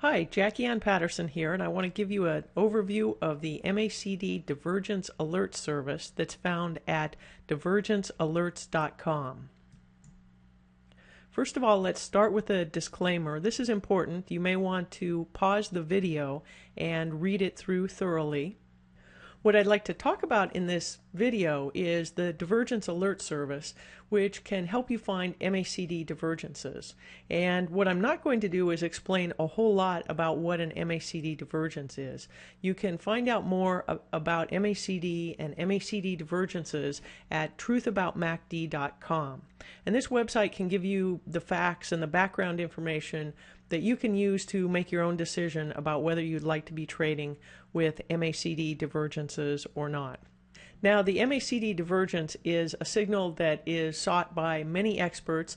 Hi, Jackie Ann Patterson here, and I want to give you an overview of the MACD Divergence Alert service that's found at divergencealerts.com. First of all, let's start with a disclaimer. This is important. You may want to pause the video and read it through thoroughly. What I'd like to talk about in this video is the Divergence Alert service, which can help you find MACD divergences. And what I'm not going to do is explain a whole lot about what an MACD divergence is. You can find out more about MACD and MACD divergences at truthaboutmacd.com. And this website can give you the facts and the background information that you can use to make your own decision about whether you'd like to be trading with MACD divergences or not. Now, the MACD divergence is a signal that is sought by many experts.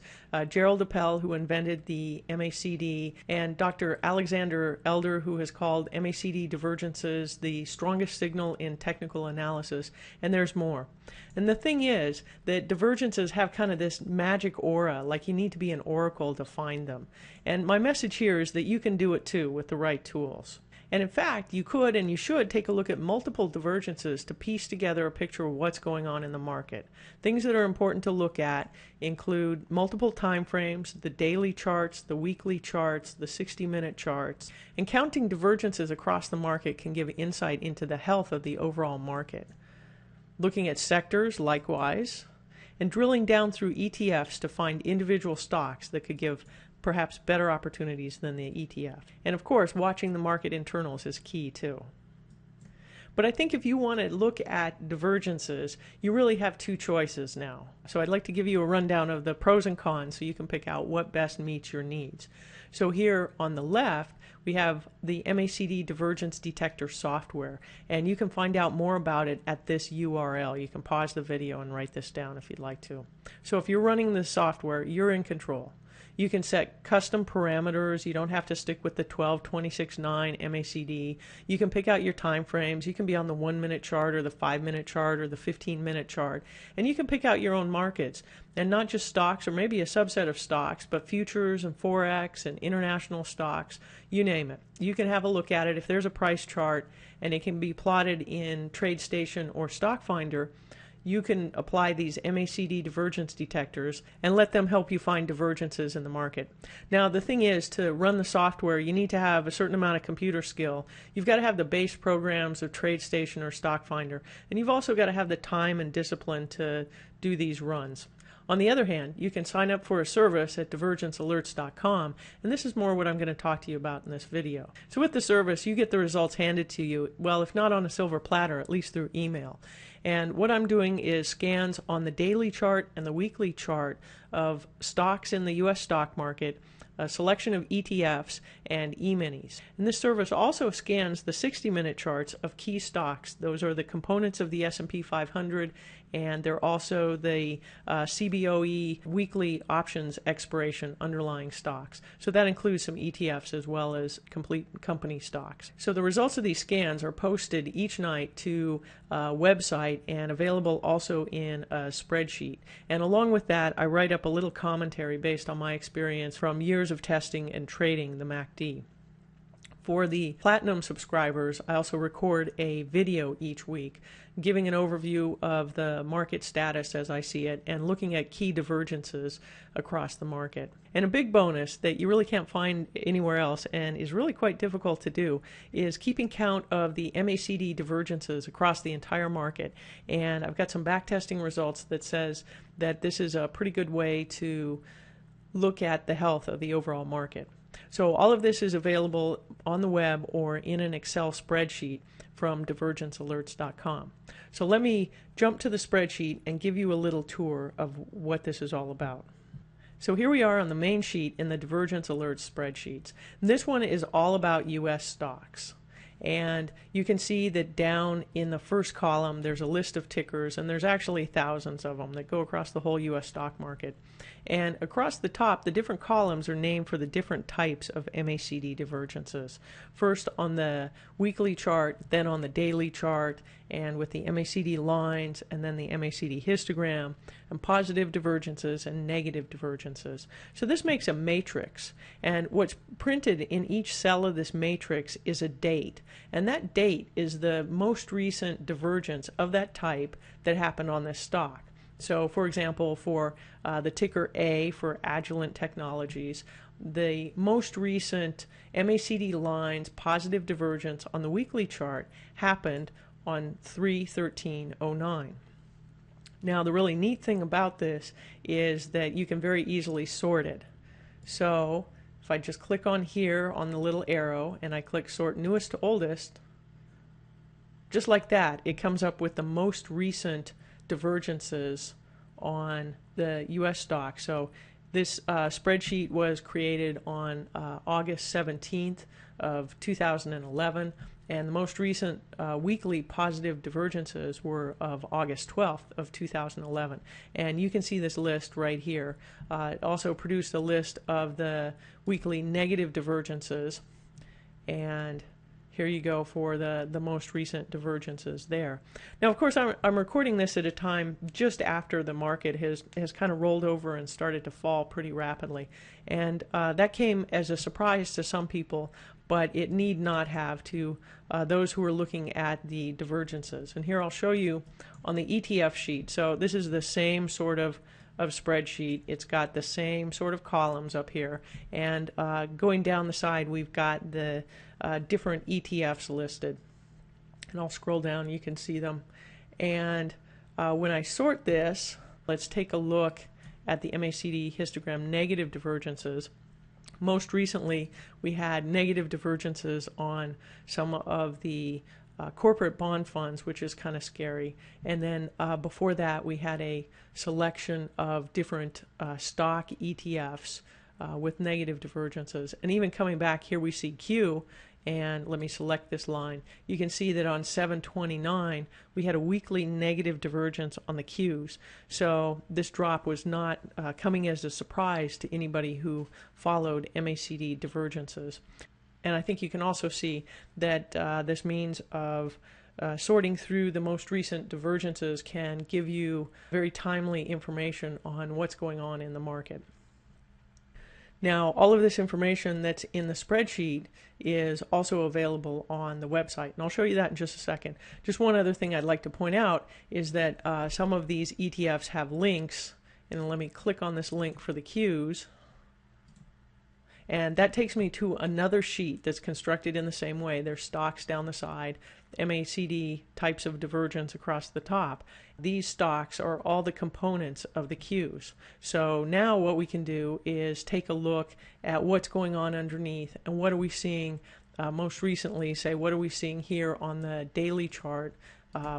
Gerald Appel, who invented the MACD, and Dr. Alexander Elder, who has called MACD divergences the strongest signal in technical analysis, and there's more. And the thing is that divergences have kind of this magic aura, like you need to be an oracle to find them. And my message here is that you can do it too with the right tools. And in fact, you could and you should take a look at multiple divergences to piece together a picture of what's going on in the market. Things that are important to look at include multiple time frames, the daily charts, the weekly charts, the 60-minute charts. And counting divergences across the market can give insight into the health of the overall market. Looking at sectors, likewise, and drilling down through ETFs to find individual stocks that could give perhaps better opportunities than the ETF. And of course, watching the market internals is key too. But I think if you want to look at divergences, you really have two choices now. So I'd like to give you a rundown of the pros and cons so you can pick out what best meets your needs. So here on the left, we have the MACD Divergence Detector software, and you can find out more about it at this URL. You can pause the video and write this down if you'd like to. So if you're running this software, you're in control. You can set custom parameters. You don't have to stick with the 12/26/9 MACD. You can pick out your time frames. You can be on the 1-minute chart or the 5-minute chart or the 15-minute chart. And you can pick out your own markets, and not just stocks or maybe a subset of stocks, but futures and Forex and international stocks, you name it. You can have a look at it. If there's a price chart and it can be plotted in TradeStation or StockFinder, you can apply these MACD divergence detectors and let them help you find divergences in the market. Now, the thing is, to run the software, you need to have a certain amount of computer skill. You've got to have the base programs of TradeStation or StockFinder, and you've also got to have the time and discipline to do these runs. On the other hand, you can sign up for a service at divergencealerts.com, and this is more what I'm going to talk to you about in this video. So with the service, you get the results handed to you, well, if not on a silver platter, at least through email. And what I'm doing is scans on the daily chart and the weekly chart of stocks in the U.S. stock market, a selection of ETFs, and E-minis. And this service also scans the 60-minute charts of key stocks. Those are the components of the S&P 500, and they're also the CBOE weekly options expiration underlying stocks. So that includes some ETFs as well as complete company stocks. So the results of these scans are posted each night to a website and available also in a spreadsheet. And along with that, I write up a little commentary based on my experience from years of testing and trading the MACD. For the Platinum subscribers, I also record a video each week giving an overview of the market status as I see it and looking at key divergences across the market. And a big bonus that you really can't find anywhere else and is really quite difficult to do is keeping count of the MACD divergences across the entire market. And I've got some backtesting results that says that this is a pretty good way to look at the health of the overall market. So all of this is available on the web or in an Excel spreadsheet from divergencealerts.com. So let me jump to the spreadsheet and give you a little tour of what this is all about. So here we are on the main sheet in the Divergence Alerts spreadsheets. And this one is all about U.S. stocks. And you can see that down in the first column there's a list of tickers, and there's actually thousands of them that go across the whole US stock market. And across the top, the different columns are named for the different types of MACD divergences. First on the weekly chart, then on the daily chart, and with the MACD lines, and then the MACD histogram, and positive divergences and negative divergences. So this makes a matrix, and what's printed in each cell of this matrix is a date, and that date is the most recent divergence of that type that happened on this stock. So for example, for the ticker A for Agilent Technologies, the most recent MACD lines positive divergence on the weekly chart happened on 3/13/09. Now the really neat thing about this is that you can very easily sort it. So if I just click on here on the little arrow and I click sort newest to oldest, just like that, it comes up with the most recent divergences on the US stock. So this spreadsheet was created on August 17th of 2011, and the most recent weekly positive divergences were of August 12th of 2011. And you can see this list right here. It also produced a list of the weekly negative divergences, and here you go for the most recent divergences there. Now, of course, I'm recording this at a time just after the market has kind of rolled over and started to fall pretty rapidly. And that came as a surprise to some people, but it need not have to those who are looking at the divergences. And here I'll show you on the ETF sheet. So this is the same sort of spreadsheet. It's got the same sort of columns up here, and going down the side we've got the different ETFs listed, and I'll scroll down, you can see them. And when I sort this, let's take a look at the MACD histogram negative divergences. Most recently we had negative divergences on some of the corporate bond funds, which is kind of scary. And then before that we had a selection of different stock ETFs with negative divergences. And even coming back here we see Q, and let me select this line. You can see that on 7/29 we had a weekly negative divergence on the Qs. So this drop was not coming as a surprise to anybody who followed MACD divergences. And I think you can also see that this means of sorting through the most recent divergences can give you very timely information on what's going on in the market. Now, all of this information that's in the spreadsheet is also available on the website, and I'll show you that in just a second. Just one other thing I'd like to point out is that some of these ETFs have links, and let me click on this link for the Qs. And that takes me to another sheet that's constructed in the same way. There's stocks down the side, MACD types of divergence across the top. These stocks are all the components of the Qs. So now what we can do is take a look at what's going on underneath and what are we seeing most recently. Say, what are we seeing here on the daily chart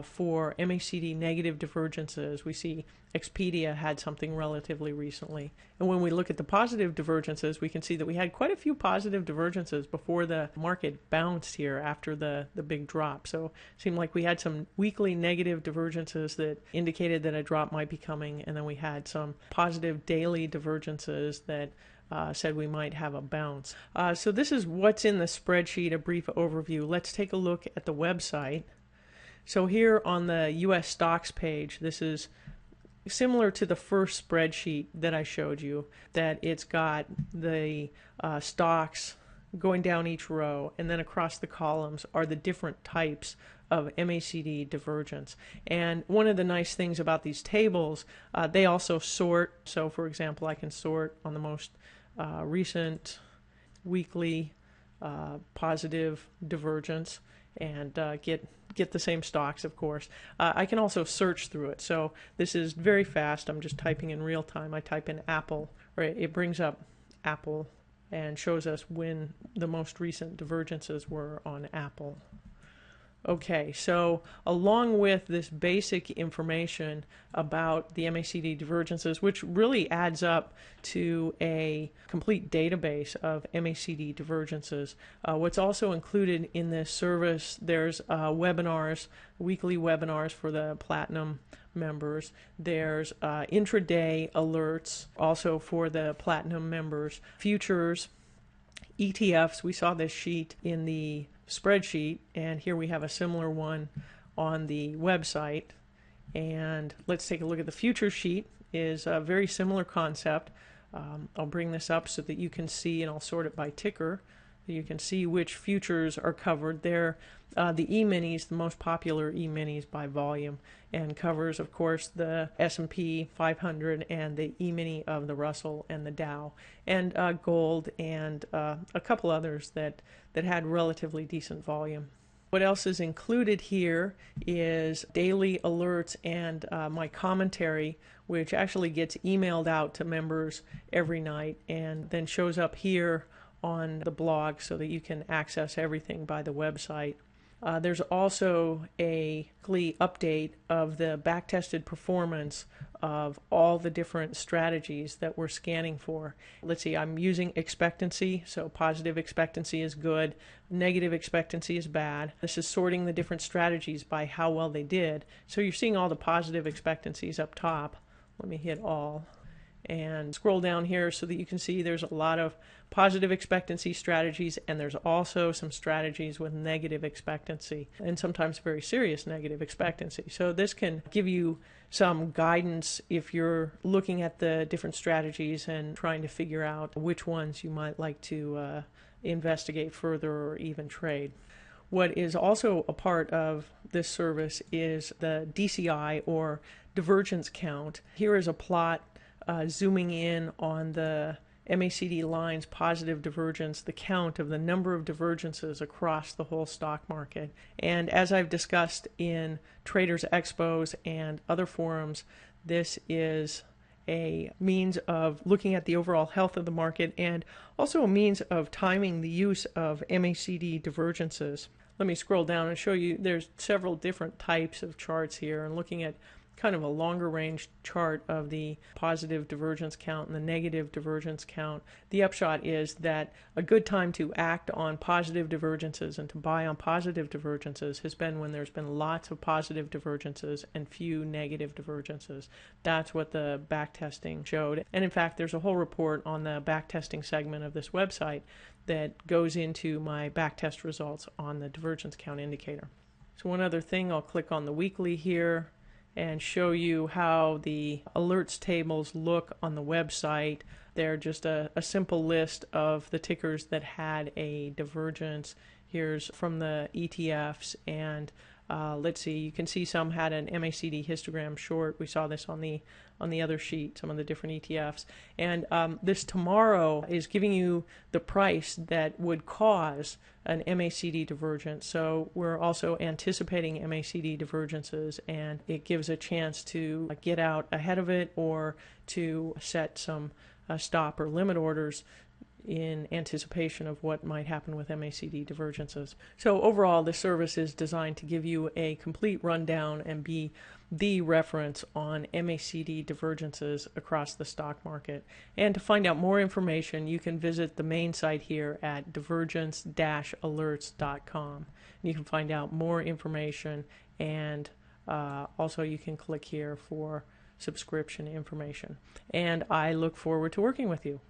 for MACD negative divergences? We see Expedia had something relatively recently. And when we look at the positive divergences, we can see that we had quite a few positive divergences before the market bounced here after the big drop. So it seemed like we had some weekly negative divergences that indicated that a drop might be coming, and then we had some positive daily divergences that said we might have a bounce. So this is what's in the spreadsheet, a brief overview. Let's take a look at the website. So here on the US stocks page, this is similar to the first spreadsheet that I showed you, that it's got the stocks going down each row, and then across the columns are the different types of MACD divergence. And one of the nice things about these tables, they also sort. So for example, I can sort on the most recent weekly positive divergence and get the same stocks, of course. I can also search through it. So this is very fast. I'm just typing in real time. I type in Apple, or it brings up Apple and shows us when the most recent divergences were on Apple. Okay, so along with this basic information about the MACD divergences, which really adds up to a complete database of MACD divergences, what's also included in this service, there's webinars, weekly webinars for the Platinum members. There's intraday alerts also for the Platinum members, futures, ETFs. We saw this sheet in the spreadsheet, and here we have a similar one on the website. And let's take a look at the future sheet. Is a very similar concept. I'll bring this up so that you can see, and I'll sort it by ticker. You can see which futures are covered. They're the E-minis, the most popular E-minis by volume, and covers, of course, the S&P 500 and the E-mini of the Russell and the Dow, and gold and a couple others that had relatively decent volume. What else is included here is daily alerts and my commentary, which actually gets emailed out to members every night and then shows up here on the blog so that you can access everything by the website. There's also a weekly update of the backtested performance of all the different strategies that we're scanning for. Let's see, I'm using expectancy, so positive expectancy is good, negative expectancy is bad. This is sorting the different strategies by how well they did. So you're seeing all the positive expectancies up top. Let me hit all and scroll down here so that you can see there's a lot of positive expectancy strategies, and there's also some strategies with negative expectancy, and sometimes very serious negative expectancy. So this can give you some guidance if you're looking at the different strategies and trying to figure out which ones you might like to investigate further or even trade. What is also a part of this service is the DCI, or Divergence Count. Here is a plot zooming in on the MACD lines, positive divergence, the count of the number of divergences across the whole stock market. And as I've discussed in Traders Expos and other forums, this is a means of looking at the overall health of the market, and also a means of timing the use of MACD divergences. Let me scroll down and show you there's several different types of charts here, and looking at kind of a longer range chart of the positive divergence count and the negative divergence count. The upshot is that a good time to act on positive divergences and to buy on positive divergences has been when there's been lots of positive divergences and few negative divergences. That's what the backtesting showed. And in fact, there's a whole report on the backtesting segment of this website that goes into my backtest results on the divergence count indicator. So one other thing, I'll click on the weekly here and show you how the alerts tables look on the website. They're just a simple list of the tickers that had a divergence. Here's from the ETFs, and let's see, you can see some had an MACD histogram short. We saw this on the other sheet, some of the different ETFs. And this tomorrow is giving you the price that would cause an MACD divergence. So we're also anticipating MACD divergences, and it gives a chance to get out ahead of it or to set some stop or limit orders in anticipation of what might happen with MACD divergences. So overall, this service is designed to give you a complete rundown and be the reference on MACD divergences across the stock market. And to find out more information, you can visit the main site here at divergence-alerts.com. You can find out more information, and also you can click here for subscription information. And I look forward to working with you.